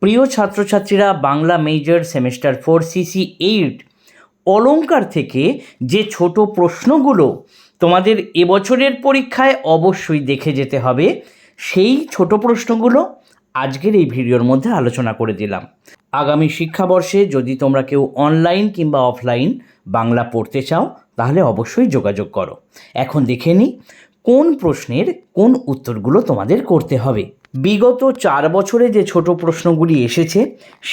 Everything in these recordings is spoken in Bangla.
প্রিয় ছাত্রছাত্রীরা, বাংলা মেজর সেমেস্টার 4 সিসি 8 অলংকার থেকে যে ছোট প্রশ্নগুলো তোমাদের এবছরের পরীক্ষায় অবশ্যই দেখে যেতে হবে, সেই ছোট প্রশ্নগুলো আজকের এই ভিডিওর মধ্যে আলোচনা করে দিলাম। আগামী শিক্ষাবর্ষে যদি তোমরা কেউ অনলাইন কিংবা অফলাইন বাংলা পড়তে চাও তাহলে অবশ্যই যোগাযোগ করো। এখন দেখে নিই কোন প্রশ্নের কোন উত্তরগুলো তোমাদের করতে হবে। বিগত 4 বছরে যে ছোট প্রশ্নগুলি এসেছে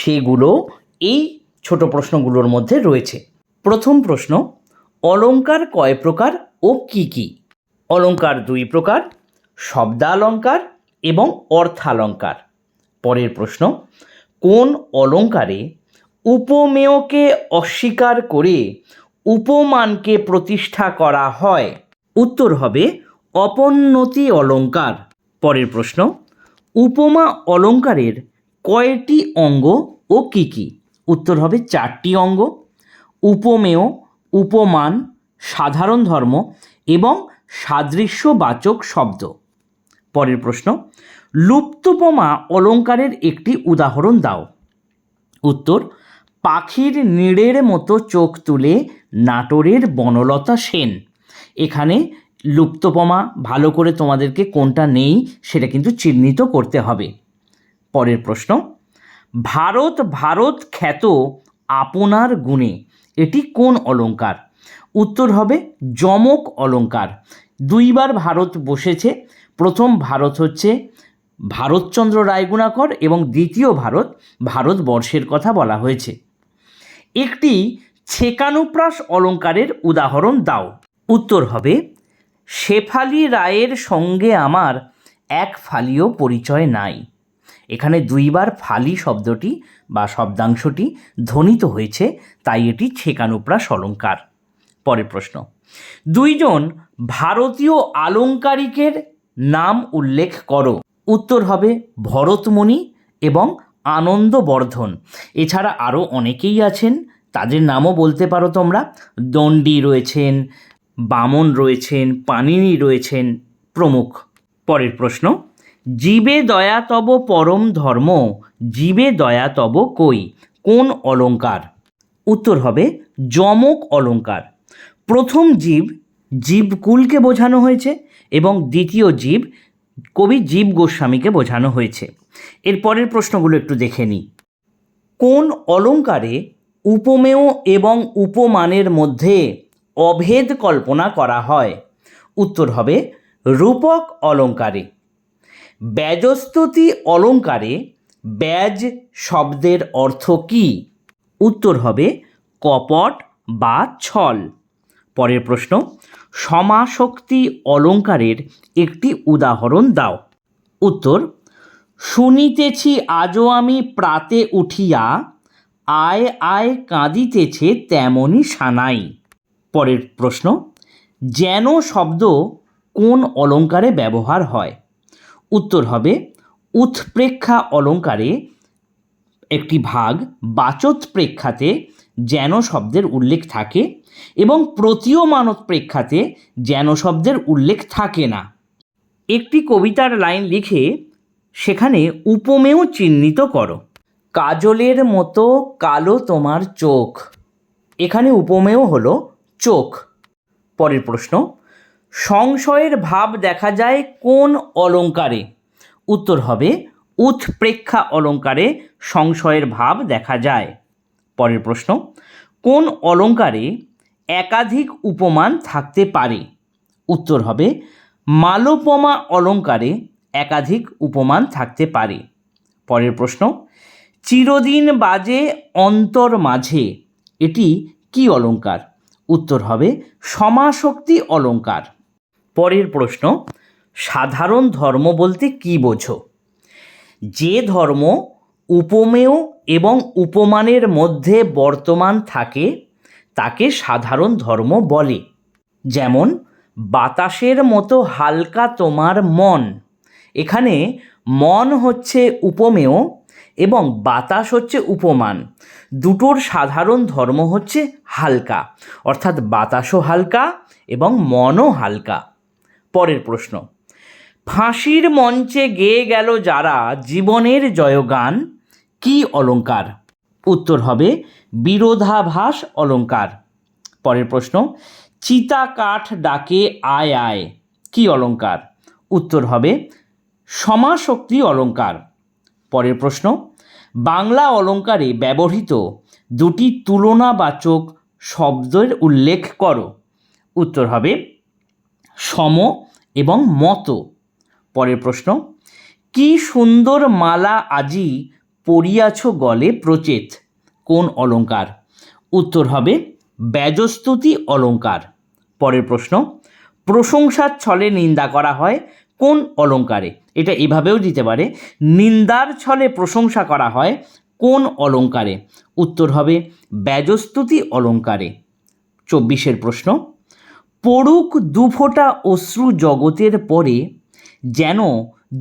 সেগুলো এই ছোট প্রশ্নগুলোর মধ্যে রয়েছে। প্রথম প্রশ্ন, অলংকার কয় প্রকার ও কি কি? অলংকার 2 প্রকার, শব্দালংকার এবং অর্থালংকার। পরের প্রশ্ন, কোন অলংকারে উপমেয়কে অস্বীকার করে উপমানকে প্রতিষ্ঠা করা হয়? উত্তর হবে অপোন্নতি অলংকার। পরের প্রশ্ন, উপমা অলংকারের কয়টি অঙ্গ ও কি কি? উত্তর হবে 4টি অঙ্গ: উপমেয়, উপমান, সাধারণ ধর্ম এবং সাদৃশ্যবাচক শব্দ। পরের প্রশ্ন, লুপ্তোপমা অলংকারের একটি উদাহরণ দাও। উত্তর, পাখির নীড়ের মতো চোখ তুলে নাটোরের বনলতা সেন। এখানে লুপ্তোপমা ভালো করে তোমাদেরকে কোনটা নেই সেটা কিন্তু চিহ্নিত করতে হবে। পরের প্রশ্ন, ভারত ভারত খ্যাত আপনার গুণে, এটি কোন অলংকার? উত্তর হবে যমক অলংকার। 2বার ভারত বসেছে। প্রথম ভারত হচ্ছে ভারতচন্দ্র রায়গুণাকর এবং দ্বিতীয় ভারত ভারতবর্ষের কথা বলা হয়েছে। একটি ছেকানুপ্রাস অলংকারের উদাহরণ দাও। উত্তর হবে শেফালি রায়ের সঙ্গে আমার এক ফালিও পরিচয় নাই। এখানে 2বার ফালি শব্দটি বা শব্দাংশটি ধ্বনিত হয়েছে, তাই এটি ছেকানুপ্রাস অলংকার। পরের প্রশ্ন, 2 জন ভারতীয় আলংকারিকের নাম উল্লেখ করো। উত্তর হবে ভরতমণি এবং আনন্দবর্ধন। এছাড়া আরও অনেকেই আছেন, তাদের নামও বলতে পারো তোমরা। দণ্ডী রয়েছেন, বামন রয়েছেন, পাণিনি রয়েছেন প্রমুখ। পরের প্রশ্ন, জীবে দয়া তব পরম ধর্ম, জীবে দয়া তব কই, কোন অলংকার? উত্তর হবে যমক অলংকার। প্রথম জীব জীবকুলকে বোঝানো হয়েছে এবং দ্বিতীয় জীব কবি জীব গোস্বামীকে বোঝানো হয়েছে। এর পরের প্রশ্নগুলো একটু দেখে নিই। কোন অলংকারে উপমেয় এবং উপমানের মধ্যে অভেদ কল্পনা করা হয়? উত্তর হবে রূপক অলংকারে। ব্যজস্তুতি অলংকারে ব্যজ শব্দের অর্থ কী? উত্তর হবে কপট বা ছল। পরের প্রশ্ন, সমাসক্তি অলংকারের একটি উদাহরণ দাও। উত্তর, শুনিতেছি আজও আমি প্রাতে উঠিয়া, আয় আয় কাঁদিতেছে তেমনি সানাই। পরের প্রশ্ন, যেন শব্দ কোন অলংকারে ব্যবহার হয়? উত্তর হবে উৎপ্রেক্ষা অলংকারে একটি ভাগ বাচোৎপ্রেক্ষাতে যেন শব্দের উল্লেখ থাকে এবং প্রতীয়মানোৎপ্রেক্ষাতে যেন শব্দের উল্লেখ থাকে না। একটি কবিতার লাইন লিখে সেখানে উপমেয় চিহ্নিত করো। কাজলের মতো কালো তোমার চোখ, এখানে উপমেয় হলো চোখ। পরের প্রশ্ন, সংশয়ের ভাব দেখা যায় কোন অলংকারে? উত্তর হবে উৎপ্রেক্ষা অলংকারে সংশয়ের ভাব দেখা যায়। পরের প্রশ্ন, কোন অলংকারে একাধিক উপমান থাকতে পারে? উত্তর হবে মালোপমা অলংকারে একাধিক উপমান থাকতে পারে। পরের প্রশ্ন, চিরদিন বাজে অন্তর মাঝে, এটি কি অলংকার? উত্তর হবে সমাসক্তি অলংকার। পরের প্রশ্ন, সাধারণ ধর্ম বলতে কি বোঝো? যে ধর্ম উপমেয় এবং উপমানের মধ্যে বর্তমান থাকে তাকে সাধারণ ধর্ম বলে। যেমন বাতাসের মতো হালকা তোমার মন, এখানে মন হচ্ছে উপমেয় এবং বাতাস হচ্ছে উপমান। দুটোর সাধারণ ধর্ম হচ্ছে হালকা, অর্থাৎ বাতাসও হালকা এবং মনও হালকা। পরের প্রশ্ন, ফাঁসির মঞ্চে গেয়ে গেল যারা জীবনের জয়গান, কি অলঙ্কার? উত্তর হবে বিরোধাভাস অলঙ্কার। পরের প্রশ্ন, চিতা কাঠ ডাকে আয় আয়, কি অলঙ্কার? উত্তর হবে সমাসক্তি অলঙ্কার। পরের প্রশ্ন, বাংলা অলঙ্কারে ব্যবহৃত দুটি তুলনাবাচক শব্দের উল্লেখ করো। উত্তর হবে সম এবং মত। পরের প্রশ্ন, কি সুন্দর মালা আজি পরিয়াছ গলে প্রচেত, কোন অলঙ্কার? উত্তর হবে ব্যজস্তুতি অলঙ্কার। পরের প্রশ্ন, প্রশংসার ছলে নিন্দা করা হয় কোন অলঙ্কারে? এটা এভাবেও দিতে পারে, নিন্দার ছলে প্রশংসা করা হয় কোন অলঙ্কারে? উত্তর হবে ব্যজস্তুতি অলঙ্কারে। 24 প্রশ্ন, পড়ুক দুফোঁটা অশ্রু জগতের পরে যেন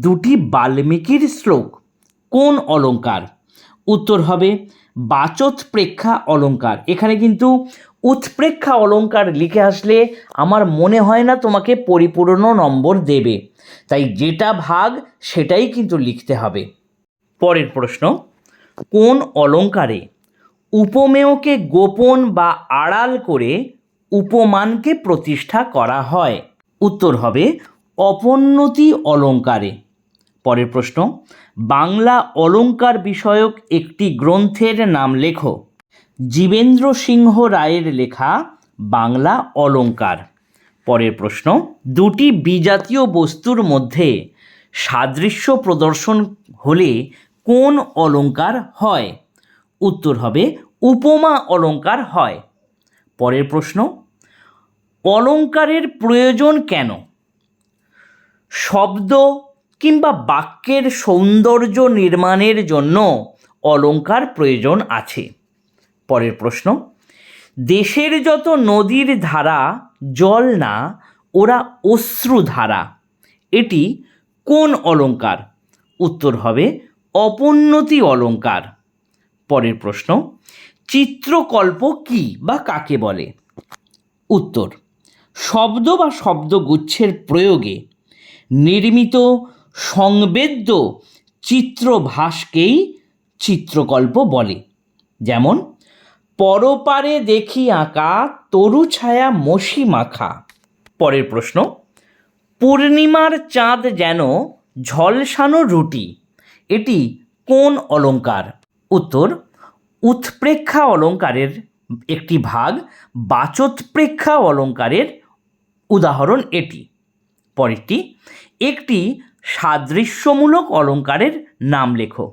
দুটি বাল্মীকির শ্লোক, কোন অলঙ্কার? উত্তর হবে বাচোৎপ্রেক্ষা অলঙ্কার। এখানে কিন্তু উৎপ্রেক্ষা অলঙ্কার লিখে আসলে আমার মনে হয় না তোমাকে পরিপূর্ণ নম্বর দেবে, তাই যেটা ভাগ সেটাই কিন্তু লিখতে হবে। পরের প্রশ্ন, কোন অলঙ্কারে উপমেয়কে গোপন বা আড়াল করে উপমানকে প্রতিষ্ঠা করা হয়? উত্তর হবে অপোন্নতি অলঙ্কারে। পরের প্রশ্ন, বাংলা অলঙ্কার বিষয়ক একটি গ্রন্থের নাম লেখো। জীবেন্দ্র সিংহ রায়ের লেখা বাংলা অলঙ্কার। পরের প্রশ্ন, দুটি বিজাতীয় বস্তুর মধ্যে সাদৃশ্য প্রদর্শন হলে কোন অলঙ্কার হয়? উত্তর হবে উপমা অলঙ্কার হয়। পরের প্রশ্ন, অলঙ্কারের প্রয়োজন কেন? শব্দ কিংবা বাক্যের সৌন্দর্য নির্মাণের জন্য অলঙ্কার প্রয়োজন আছে। পরের প্রশ্ন, দেশের যত নদীর ধারা জল না, ওরা অশ্রুধারা, এটি কোন অলঙ্কার? উত্তর হবে অপোন্নতি অলঙ্কার। পরের প্রশ্ন, চিত্রকল্প কি বা কাকে বলে? উত্তর, শব্দ বা শব্দগুচ্ছের প্রয়োগে নির্মিত সংবেদ্য চিত্রভাসকেই চিত্রকল্প বলে। যেমন পরপারে দেখি আঁকা তরু ছায়া মসি মাখা। পরের প্রশ্ন, পূর্ণিমার চাঁদ যেন ঝলসানো রুটি, এটি কোন অলঙ্কার? উত্তর, উৎপ্রেক্ষা অলঙ্কারের একটি ভাগ বাচোৎপ্রেক্ষা অলঙ্কারের উদাহরণ এটি। পরেরটি, একটি সাদৃশ্যমূলক অলঙ্কারের নাম লেখো।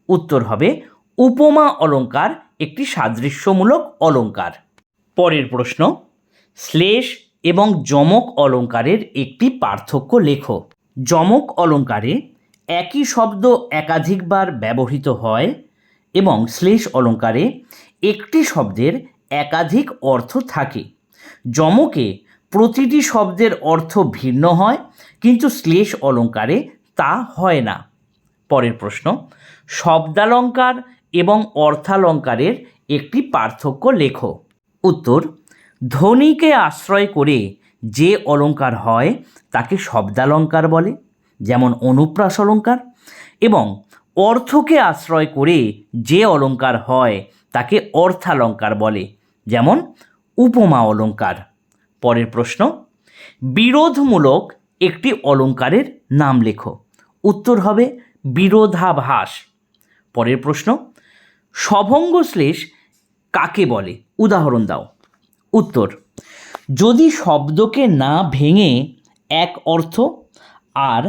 উত্তর হবে উপমা অলঙ্কার একটি সাদৃশ্যমূলক অলঙ্কার। পরের প্রশ্ন, শ্লেষ এবং যমক অলঙ্কারের একটি পার্থক্য লেখো। যমক অলঙ্কারে একই শব্দ একাধিকবার ব্যবহৃত হয় এবং শ্লেষ অলঙ্কারে একটি শব্দের একাধিক অর্থ থাকে। যমকে প্রতিটি শব্দের অর্থ ভিন্ন হয়, কিন্তু শ্লেষ অলঙ্কারে তা হয় না। পরের প্রশ্ন, শব্দালঙ্কার এবং অর্থালঙ্কারের একটি পার্থক্য লেখো। উত্তর, ধ্বনিকে আশ্রয় করে যে অলঙ্কার হয় তাকে শব্দালঙ্কার বলে, যেমন অনুপ্রাস অলঙ্কার, এবং অর্থকে আশ্রয় করে যে অলঙ্কার হয় তাকে অর্থালঙ্কার বলে, যেমন উপমা অলঙ্কার। পরের প্রশ্ন, বিরোধমূলক একটি অলঙ্কারের নাম লেখো। উত্তর হবে বিরোধাভাস। পরের প্রশ্ন, সভঙ্গ শ্লেষ কাকে বলে? উদাহরণ দাও। উত্তর, যদি শব্দকে না ভেঙে এক অর্থ আর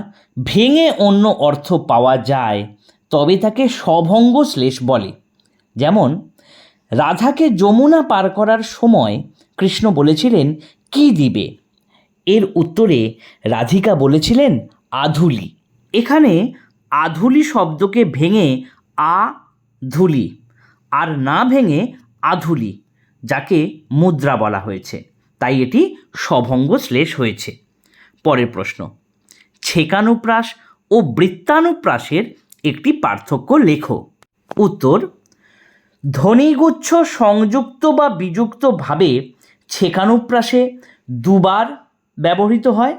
ভেঙে অন্য অর্থ পাওয়া যায় তবে তাকে সভঙ্গ শ্লেষ বলে। যেমন রাধাকে যমুনা পার করার সময় কৃষ্ণ বলেছিলেন কি দিবে? এর উত্তরে রাধিকা বলেছিলেন আধুলি। এখানে আধুলি শব্দকে ভেঙে আধুলি আর না ভেঙে আধুলি, যাকে মুদ্রা বলা হয়েছে, তাই এটি সভঙ্গ শ্লেষ হয়েছে। পরের প্রশ্ন, ছেকানুপ্রাস ও বৃত্তানুপ্রাসের একটি পার্থক্য লেখো। উত্তর, ধ্বনিগুচ্ছ সংযুক্ত বা বিযুক্তভাবে ছেকানুপ্রাসে দুবার ব্যবহৃত হয়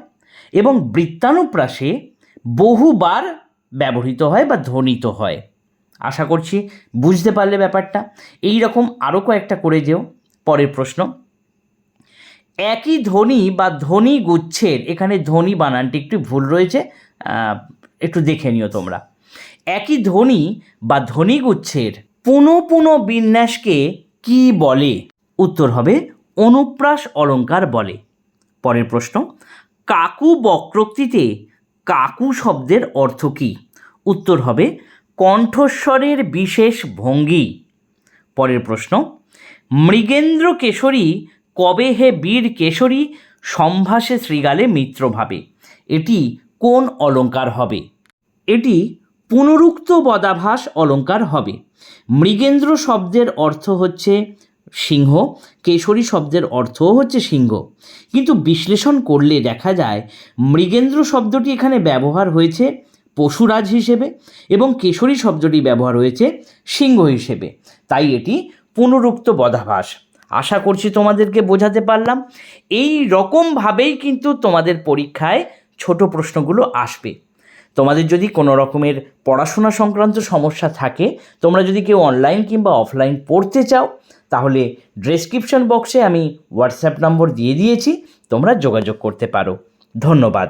এবং বৃত্তানুপ্রাসে বহুবার ব্যবহৃত হয় বা ধ্বনিত হয়। আশা করছি বুঝতে পারলে ব্যাপারটা। এই রকম আরও কয়েকটা করে যেও। পরের প্রশ্ন, একই ধ্বনি বা ধ্বনি গুচ্ছের, এখানে ধ্বনি বানানটি একটু ভুল রয়েছে, একটু দেখে নিও তোমরা। একই ধ্বনি বা ধ্বনিগুচ্ছের পুনঃ পুনঃ বিন্যাসকে কি বলে? উত্তর হবে অনুপ্রাস অলঙ্কার বলে। পরের প্রশ্ন, কাকু বক্রোক্তিতে কাকু শব্দের অর্থ কী? উত্তর হবে কণ্ঠস্বরের বিশেষ ভঙ্গি। পরের প্রশ্ন, মৃগেন্দ্র কেশরী কবে হে বীর কেশরী সম্ভাসে শৃগালে মিত্রভাবে, এটি কোন অলঙ্কার হবে? এটি পুনরুক্ত বদাভাস অলঙ্কার হবে। মৃগেন্দ্র শব্দের অর্থ হচ্ছে সিংহ, কেশরী শব্দের অর্থও হচ্ছে সিংহ, কিন্তু বিশ্লেষণ করলে দেখা যায় মৃগেন্দ্র শব্দটি এখানে ব্যবহার হয়েছে পশুরাজ হিসেবে এবং কেশরী শব্দটি ব্যবহার হয়েছে সিংহ হিসেবে, তাই এটি পুনরুক্ত বদাভাস। আশা করছি তোমাদেরকে বোঝাতে পারলাম। এই রকমভাবেই কিন্তু তোমাদের পরীক্ষায় ছোট প্রশ্নগুলো আসবে। তোমাদের যদি কোনো রকমের পড়াশোনা সংক্রান্ত সমস্যা থাকে, তোমরা যদি কেউ অনলাইন কিংবা অফলাইন পড়তে চাও, তাহলে ডেসক্রিপশন বক্সে আমি হোয়াটসঅ্যাপ নম্বর দিয়ে দিয়েছি, তোমরা যোগাযোগ করতে পারো। ধন্যবাদ।